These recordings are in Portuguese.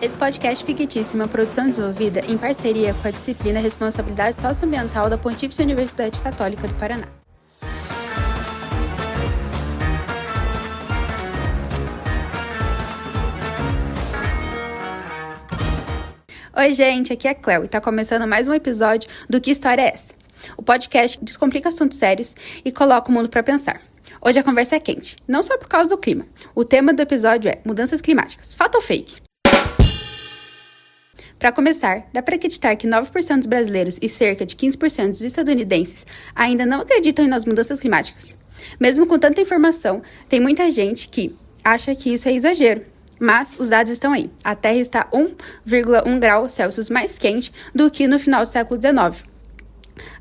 Esse podcast fictício é uma produção desenvolvida em parceria com a disciplina Responsabilidade Socioambiental da Pontifícia Universidade Católica do Paraná. Oi, gente, aqui é a Cleo e tá começando mais um episódio do Que História é Essa? O podcast descomplica assuntos sérios e coloca o mundo para pensar. Hoje a conversa é quente, não só por causa do clima. O tema do episódio é mudanças climáticas, fato ou fake? Para começar, dá para acreditar que 9% dos brasileiros e cerca de 15% dos estadunidenses ainda não acreditam nas mudanças climáticas. Mesmo com tanta informação, tem muita gente que acha que isso é exagero. Mas os dados estão aí. A Terra está 1,1 grau Celsius mais quente do que no final do século XIX.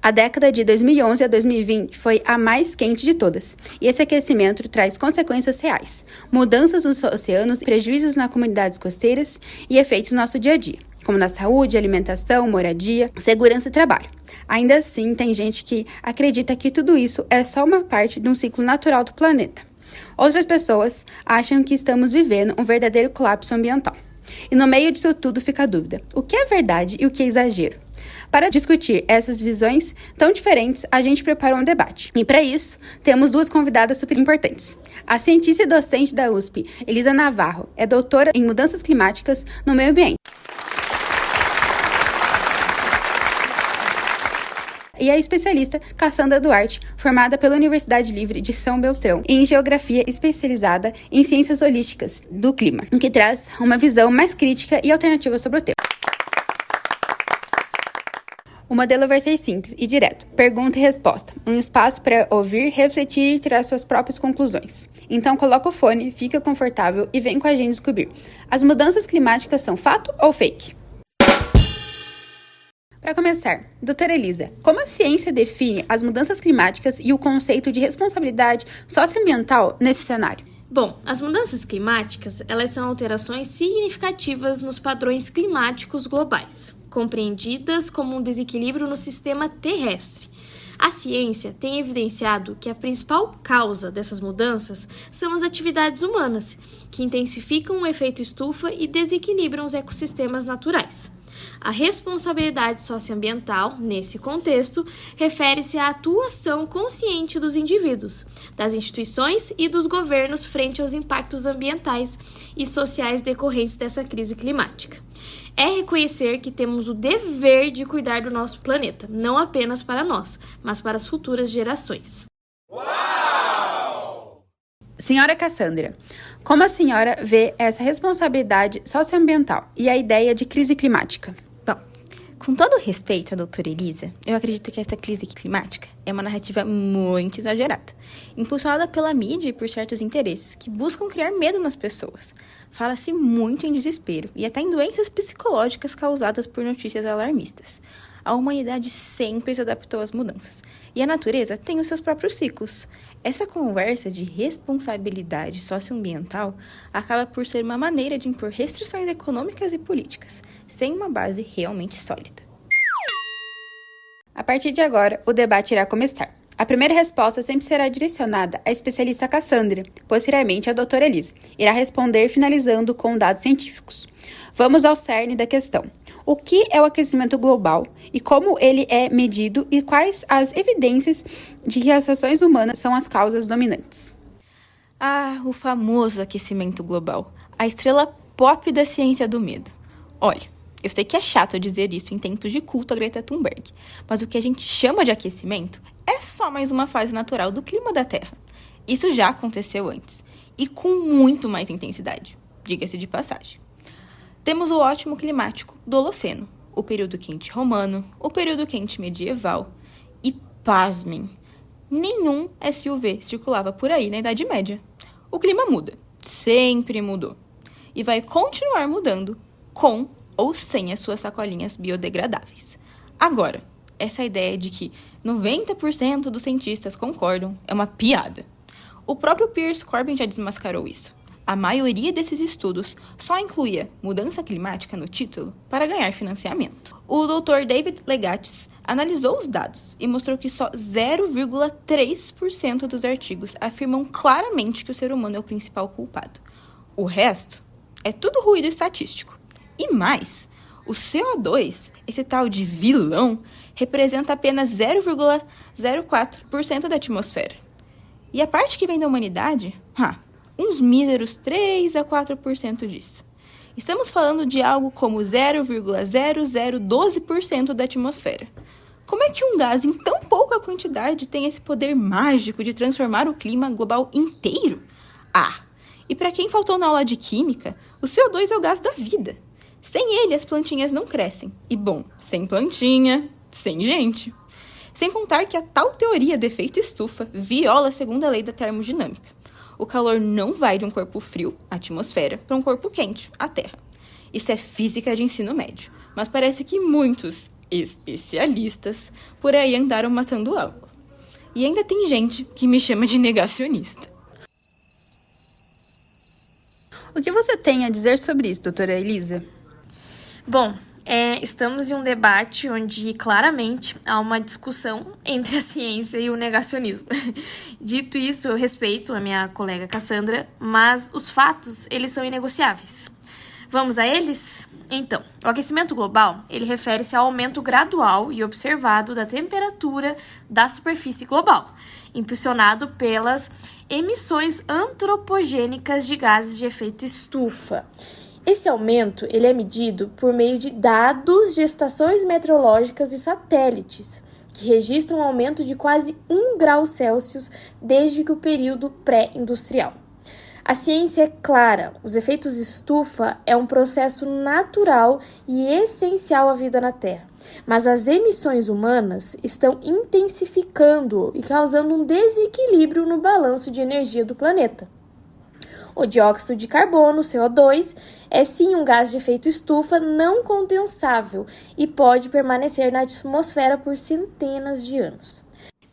A década de 2011 a 2020 foi a mais quente de todas, e esse aquecimento traz consequências reais, mudanças nos oceanos, prejuízos nas comunidades costeiras e efeitos no nosso dia a dia, como na saúde, alimentação, moradia, segurança e trabalho. Ainda assim, tem gente que acredita que tudo isso é só uma parte de um ciclo natural do planeta. Outras pessoas acham que estamos vivendo um verdadeiro colapso ambiental. E no meio disso tudo fica a dúvida: o que é verdade e o que é exagero? Para discutir essas visões tão diferentes, a gente preparou um debate. E para isso, temos duas convidadas super importantes. A cientista e docente da USP, Elisa Navarro, é doutora em mudanças climáticas no meio ambiente. E a especialista Cassandra Duarte, formada pela Universidade Livre de São Beltrão, em Geografia especializada em Ciências Holísticas do Clima, que traz uma visão mais crítica e alternativa sobre o tema. O modelo vai ser simples e direto. Pergunta e resposta. Um espaço para ouvir, refletir e tirar suas próprias conclusões. Então coloca o fone, fica confortável e vem com a gente descobrir. As mudanças climáticas são fato ou fake? Para começar, doutora Elisa, como a ciência define as mudanças climáticas e o conceito de responsabilidade socioambiental nesse cenário? Bom, as mudanças climáticas, elas são alterações significativas nos padrões climáticos globais, compreendidas como um desequilíbrio no sistema terrestre. A ciência tem evidenciado que a principal causa dessas mudanças são as atividades humanas, que intensificam o efeito estufa e desequilibram os ecossistemas naturais. A responsabilidade socioambiental, nesse contexto, refere-se à atuação consciente dos indivíduos, das instituições e dos governos frente aos impactos ambientais e sociais decorrentes dessa crise climática. É reconhecer que temos o dever de cuidar do nosso planeta, não apenas para nós, mas para as futuras gerações. Uau! Senhora Cassandra, como a senhora vê essa responsabilidade socioambiental e a ideia de crise climática? Bom, com todo o respeito à doutora Elisa, eu acredito que essa crise climática é uma narrativa muito exagerada, impulsionada pela mídia e por certos interesses que buscam criar medo nas pessoas. Fala-se muito em desespero e até em doenças psicológicas causadas por notícias alarmistas. A humanidade sempre se adaptou às mudanças, e a natureza tem os seus próprios ciclos. Essa conversa de responsabilidade socioambiental acaba por ser uma maneira de impor restrições econômicas e políticas, sem uma base realmente sólida. A partir de agora, o debate irá começar. A primeira resposta sempre será direcionada à especialista Cassandra, posteriormente a doutora Elisa irá responder finalizando com dados científicos. Vamos ao cerne da questão. O que é o aquecimento global e como ele é medido e quais as evidências de que as ações humanas são as causas dominantes? Ah, o famoso aquecimento global, a estrela pop da ciência do medo. Olha, eu sei que é chato dizer isso em tempos de culto a Greta Thunberg, mas o que a gente chama de aquecimento é só mais uma fase natural do clima da Terra. Isso já aconteceu antes, e com muito mais intensidade, diga-se de passagem. Temos o ótimo climático do Holoceno, o período quente romano, o período quente medieval e, pasmem, nenhum SUV circulava por aí na Idade Média. O clima muda, sempre mudou, e vai continuar mudando com ou sem as suas sacolinhas biodegradáveis. Agora, essa ideia de que 90% dos cientistas concordam é uma piada. O próprio Piers Corbyn já desmascarou isso. A maioria desses estudos só incluía mudança climática no título para ganhar financiamento. O Dr. David Legates analisou os dados e mostrou que só 0,3% dos artigos afirmam claramente que o ser humano é o principal culpado. O resto é tudo ruído estatístico. E mais, o CO2, esse tal de vilão, representa apenas 0,04% da atmosfera. E a parte que vem da humanidade, uns míseros 3 a 4% disso. Estamos falando de algo como 0,0012% da atmosfera. Como é que um gás em tão pouca quantidade tem esse poder mágico de transformar o clima global inteiro? E para quem faltou na aula de química, o CO2 é o gás da vida. Sem ele, as plantinhas não crescem. E bom, sem plantinha, sem gente. Sem contar que a tal teoria do efeito estufa viola a segunda lei da termodinâmica. O calor não vai de um corpo frio, a atmosfera, para um corpo quente, a Terra. Isso é física de ensino médio, mas parece que muitos especialistas por aí andaram matando aula. E ainda tem gente que me chama de negacionista. O que você tem a dizer sobre isso, doutora Elisa? Bom, estamos em um debate onde claramente há uma discussão entre a ciência e o negacionismo. Dito isso, eu respeito a minha colega Cassandra, mas os fatos, eles são inegociáveis. Vamos a eles? Então, o aquecimento global, ele refere-se ao aumento gradual e observado da temperatura da superfície global, impulsionado pelas emissões antropogênicas de gases de efeito estufa. Esse aumento ele é medido por meio de dados de estações meteorológicas e satélites, que registram um aumento de quase 1 grau Celsius desde que o período pré-industrial. A ciência é clara, os efeitos estufa é um processo natural e essencial à vida na Terra, mas as emissões humanas estão intensificando e causando um desequilíbrio no balanço de energia do planeta. O dióxido de carbono, CO2, é sim um gás de efeito estufa não condensável e pode permanecer na atmosfera por centenas de anos.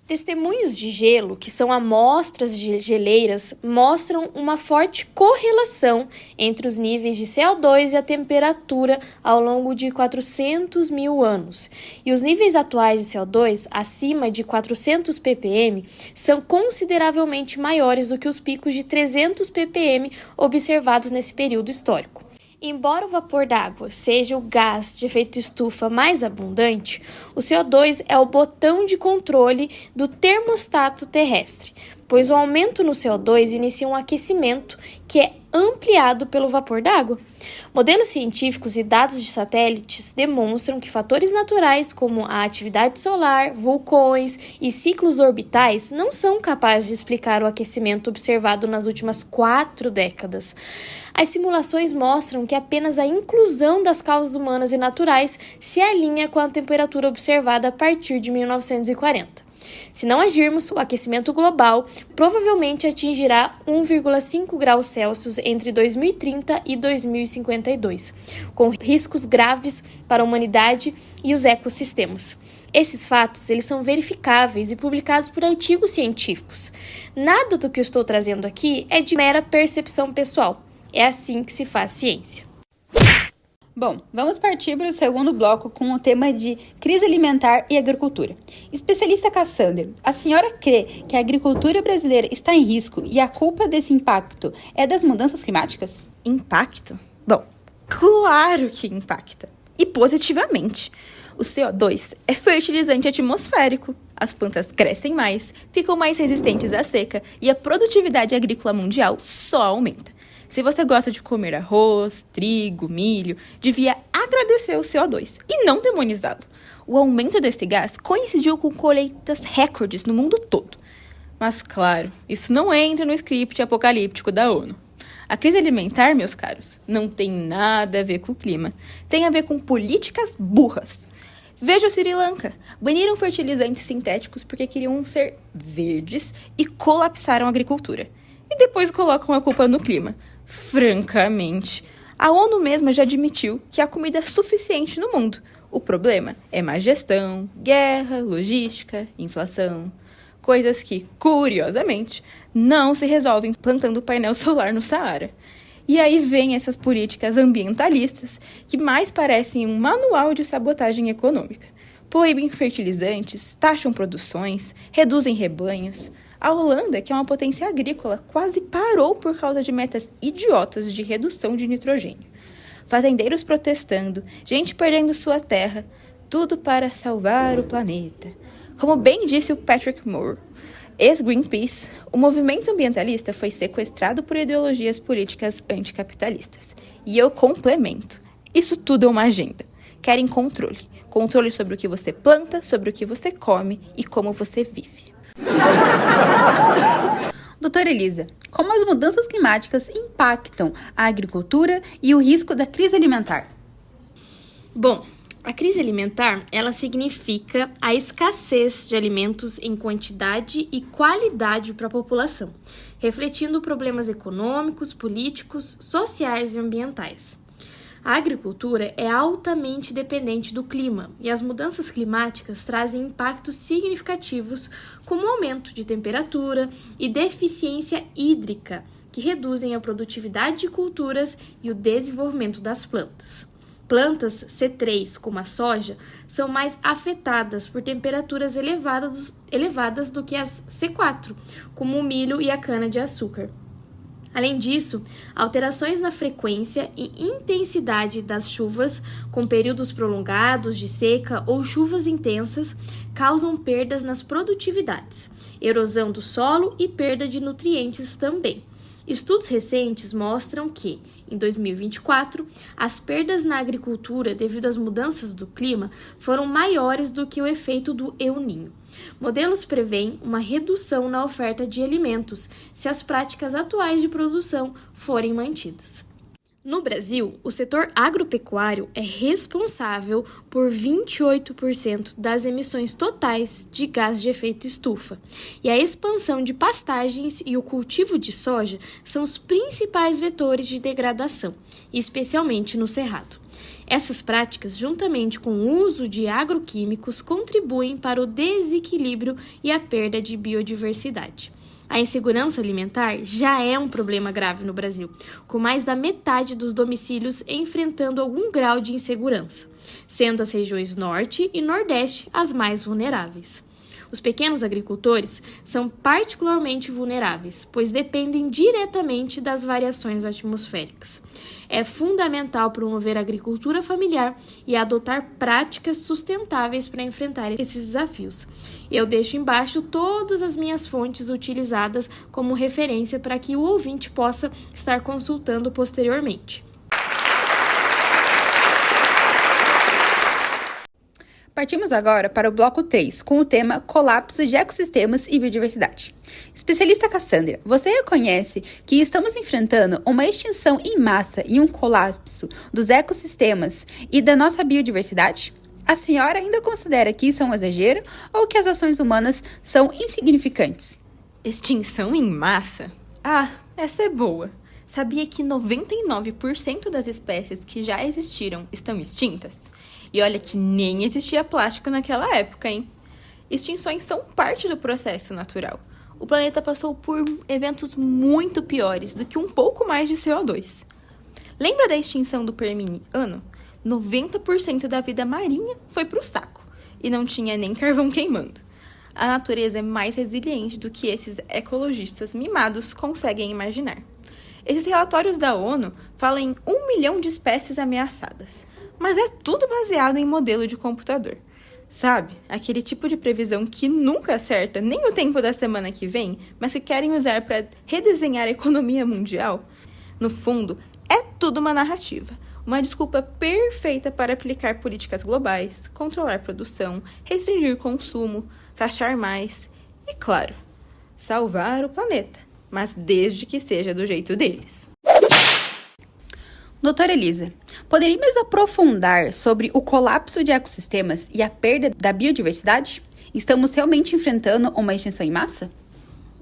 Testemunhos de gelo, que são amostras de geleiras, mostram uma forte correlação entre os níveis de CO2 e a temperatura ao longo de 400 mil anos. E os níveis atuais de CO2, acima de 400 ppm, são consideravelmente maiores do que os picos de 300 ppm observados nesse período histórico. Embora o vapor d'água seja o gás de efeito estufa mais abundante, o CO2 é o botão de controle do termostato terrestre, pois o aumento no CO2 inicia um aquecimento que é ampliado pelo vapor d'água. Modelos científicos e dados de satélites demonstram que fatores naturais como a atividade solar, vulcões e ciclos orbitais não são capazes de explicar o aquecimento observado nas últimas 4 décadas. As simulações mostram que apenas a inclusão das causas humanas e naturais se alinha com a temperatura observada a partir de 1940. Se não agirmos, o aquecimento global provavelmente atingirá 1,5 graus Celsius entre 2030 e 2052, com riscos graves para a humanidade e os ecossistemas. Esses fatos eles são verificáveis e publicados por artigos científicos. Nada do que eu estou trazendo aqui é de mera percepção pessoal. É assim que se faz ciência. Bom, vamos partir para o segundo bloco com o tema de crise alimentar e agricultura. Especialista Cassandra, a senhora crê que a agricultura brasileira está em risco e a culpa desse impacto é das mudanças climáticas? Impacto? Bom, claro que impacta. E positivamente. O CO2 é fertilizante atmosférico. As plantas crescem mais, ficam mais resistentes à seca e a produtividade agrícola mundial só aumenta. Se você gosta de comer arroz, trigo, milho, devia agradecer o CO2 e não demonizá-lo. O aumento desse gás coincidiu com colheitas recordes no mundo todo. Mas, claro, isso não entra no script apocalíptico da ONU. A crise alimentar, meus caros, não tem nada a ver com o clima. Tem a ver com políticas burras. Veja o Sri Lanka. Baniram fertilizantes sintéticos porque queriam ser verdes e colapsaram a agricultura. E depois colocam a culpa no clima. Francamente, a ONU mesma já admitiu que há comida suficiente no mundo. O problema é má gestão, guerra, logística, inflação. Coisas que, curiosamente, não se resolvem plantando painel solar no Saara. E aí vem essas políticas ambientalistas que mais parecem um manual de sabotagem econômica. Proíbem fertilizantes, taxam produções, reduzem rebanhos. A Holanda, que é uma potência agrícola, quase parou por causa de metas idiotas de redução de nitrogênio. fazendeiros protestando, gente perdendo sua terra, tudo para salvar o planeta. Como bem disse o Patrick Moore, ex-Greenpeace, o movimento ambientalista foi sequestrado por ideologias políticas anticapitalistas. E eu complemento, isso tudo é uma agenda. Querem controle. Controle sobre o que você planta, sobre o que você come e como você vive. Doutora Elisa, como as mudanças climáticas impactam a agricultura e o risco da crise alimentar? Bom, a crise alimentar, ela significa a escassez de alimentos em quantidade e qualidade para a população, refletindo problemas econômicos, políticos, sociais e ambientais. A agricultura é altamente dependente do clima e as mudanças climáticas trazem impactos significativos, como o aumento de temperatura e deficiência hídrica, que reduzem a produtividade de culturas e o desenvolvimento das plantas. Plantas C3, como a soja, são mais afetadas por temperaturas elevadas do que as C4, como o milho e a cana-de-açúcar. Além disso, alterações na frequência e intensidade das chuvas, com períodos prolongados de seca ou chuvas intensas, causam perdas nas produtividades, erosão do solo e perda de nutrientes também. Estudos recentes mostram que, em 2024, as perdas na agricultura devido às mudanças do clima foram maiores do que o efeito do El Niño. Modelos prevêem uma redução na oferta de alimentos se as práticas atuais de produção forem mantidas. No Brasil, o setor agropecuário é responsável por 28% das emissões totais de gás de efeito estufa, e a expansão de pastagens e o cultivo de soja são os principais vetores de degradação, especialmente no Cerrado. Essas práticas, juntamente com o uso de agroquímicos, contribuem para o desequilíbrio e a perda de biodiversidade. A insegurança alimentar já é um problema grave no Brasil, com mais da metade dos domicílios enfrentando algum grau de insegurança, sendo as regiões Norte e Nordeste as mais vulneráveis. Os pequenos agricultores são particularmente vulneráveis, pois dependem diretamente das variações atmosféricas. É fundamental promover a agricultura familiar e adotar práticas sustentáveis para enfrentar esses desafios. Eu deixo embaixo todas as minhas fontes utilizadas como referência para que o ouvinte possa estar consultando posteriormente. Partimos agora para o bloco 3, com o tema Colapso de Ecossistemas e Biodiversidade. Especialista Cassandra, você reconhece que estamos enfrentando uma extinção em massa e um colapso dos ecossistemas e da nossa biodiversidade? A senhora ainda considera que isso é um exagero ou que as ações humanas são insignificantes? Extinção em massa? Ah, essa é boa. Sabia que 99% das espécies que já existiram estão extintas? E olha que nem existia plástico naquela época, hein? Extinções são parte do processo natural. O planeta passou por eventos muito piores do que um pouco mais de CO2. Lembra da extinção do Permiano? 90% da vida marinha foi pro saco e não tinha nem carvão queimando. A natureza é mais resiliente do que esses ecologistas mimados conseguem imaginar. Esses relatórios da ONU falam em 1 milhão de espécies ameaçadas. Mas é tudo baseado em modelo de computador. Sabe, aquele tipo de previsão que nunca acerta nem o tempo da semana que vem, mas que querem usar para redesenhar a economia mundial? No fundo, é tudo uma narrativa. Uma desculpa perfeita para aplicar políticas globais, controlar a produção, restringir consumo, taxar mais e, claro, salvar o planeta, mas desde que seja do jeito deles. Doutora Elisa, poderíamos aprofundar sobre o colapso de ecossistemas e a perda da biodiversidade? Estamos realmente enfrentando uma extinção em massa?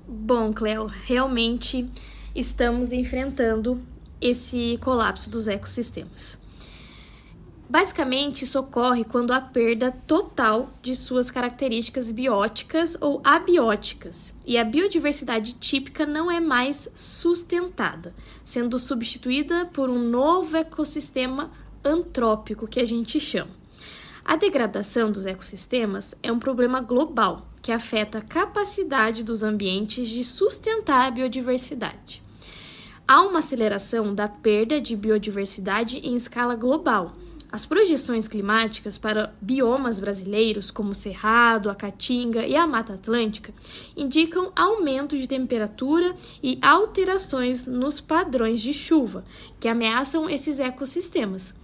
Bom, Cleo, realmente estamos enfrentando esse colapso dos ecossistemas. Basicamente, isso ocorre quando há perda total de suas características bióticas ou abióticas, e a biodiversidade típica não é mais sustentada, sendo substituída por um novo ecossistema antrópico, que a gente chama. A degradação dos ecossistemas é um problema global que afeta a capacidade dos ambientes de sustentar a biodiversidade. há uma aceleração da perda de biodiversidade em escala global. As projeções climáticas para biomas brasileiros, como o Cerrado, a Caatinga e a Mata Atlântica, indicam aumento de temperatura e alterações nos padrões de chuva, que ameaçam esses ecossistemas.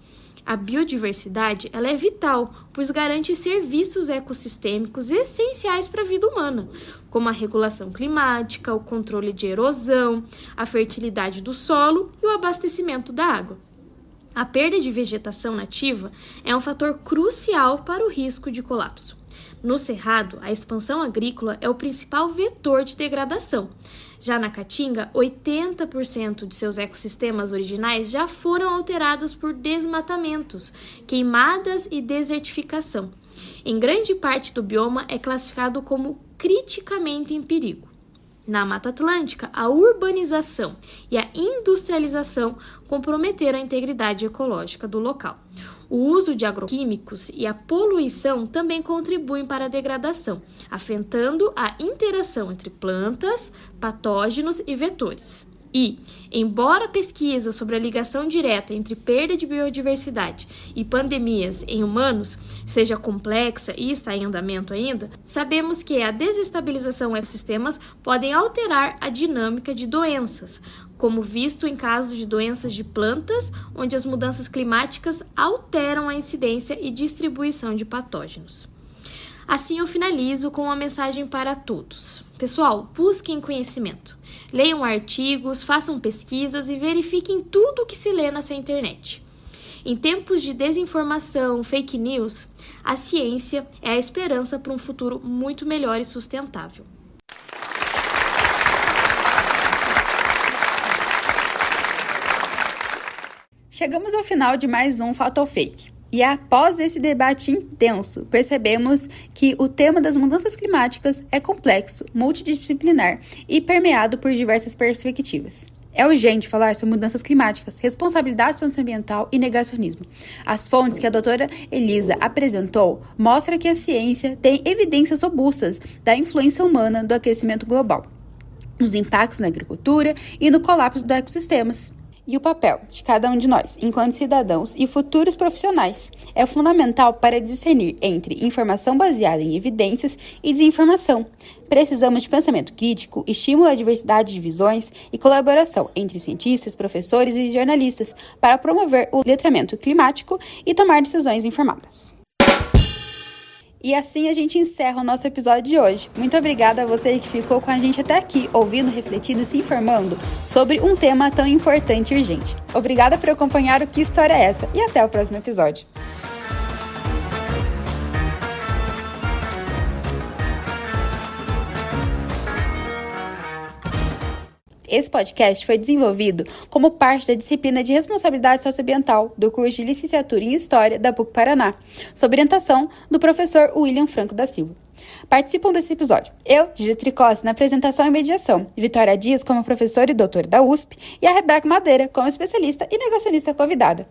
A biodiversidade ela é vital, pois garante serviços ecossistêmicos essenciais para a vida humana, como a regulação climática, o controle de erosão, a fertilidade do solo e o abastecimento da água. A perda de vegetação nativa é um fator crucial para o risco de colapso. No Cerrado, a expansão agrícola é o principal vetor de degradação. Já na Caatinga, 80% de seus ecossistemas originais já foram alterados por desmatamentos, queimadas e desertificação. Em grande parte do bioma é classificado como criticamente em perigo. Na Mata Atlântica, a urbanização e a industrialização comprometeram a integridade ecológica do local. O uso de agroquímicos e a poluição também contribuem para a degradação, afetando a interação entre plantas, patógenos e vetores. E, embora a pesquisa sobre a ligação direta entre perda de biodiversidade e pandemias em humanos seja complexa e está em andamento ainda, sabemos que a desestabilização dos ecossistemas podem alterar a dinâmica de doenças, como visto em casos de doenças de plantas, onde as mudanças climáticas alteram a incidência e distribuição de patógenos. Assim eu finalizo com uma mensagem para todos. Pessoal, busquem conhecimento. Leiam artigos, façam pesquisas e verifiquem tudo o que se lê nessa internet. Em tempos de desinformação, fake news, a ciência é a esperança para um futuro muito melhor e sustentável. Chegamos ao final de mais um Fato ou Fake. E após esse debate intenso, percebemos que o tema das mudanças climáticas é complexo, multidisciplinar e permeado por diversas perspectivas. É urgente falar sobre mudanças climáticas, responsabilidade socioambiental e negacionismo. As fontes que a doutora Elisa apresentou mostram que a ciência tem evidências robustas da influência humana do aquecimento global, nos impactos na agricultura e no colapso dos ecossistemas. E o papel de cada um de nós, enquanto cidadãos e futuros profissionais, é fundamental para discernir entre informação baseada em evidências e desinformação. Precisamos de pensamento crítico, estímulo à diversidade de visões e colaboração entre cientistas, professores e jornalistas para promover o letramento climático e tomar decisões informadas. E assim a gente encerra o nosso episódio de hoje. Muito obrigada a você que ficou com a gente até aqui, ouvindo, refletindo e se informando sobre um tema tão importante e urgente. Obrigada por acompanhar o Que História é Essa? E até o próximo episódio. Esse podcast foi desenvolvido como parte da disciplina de Responsabilidade Socioambiental do curso de Licenciatura em História da PUC Paraná, sob orientação do professor William Franco da Silva. Participam desse episódio eu, Gigi Tricossi, na apresentação e mediação, Vitória Dias como professora e doutora da USP e a Rebeca Madeira como especialista e negacionista convidada.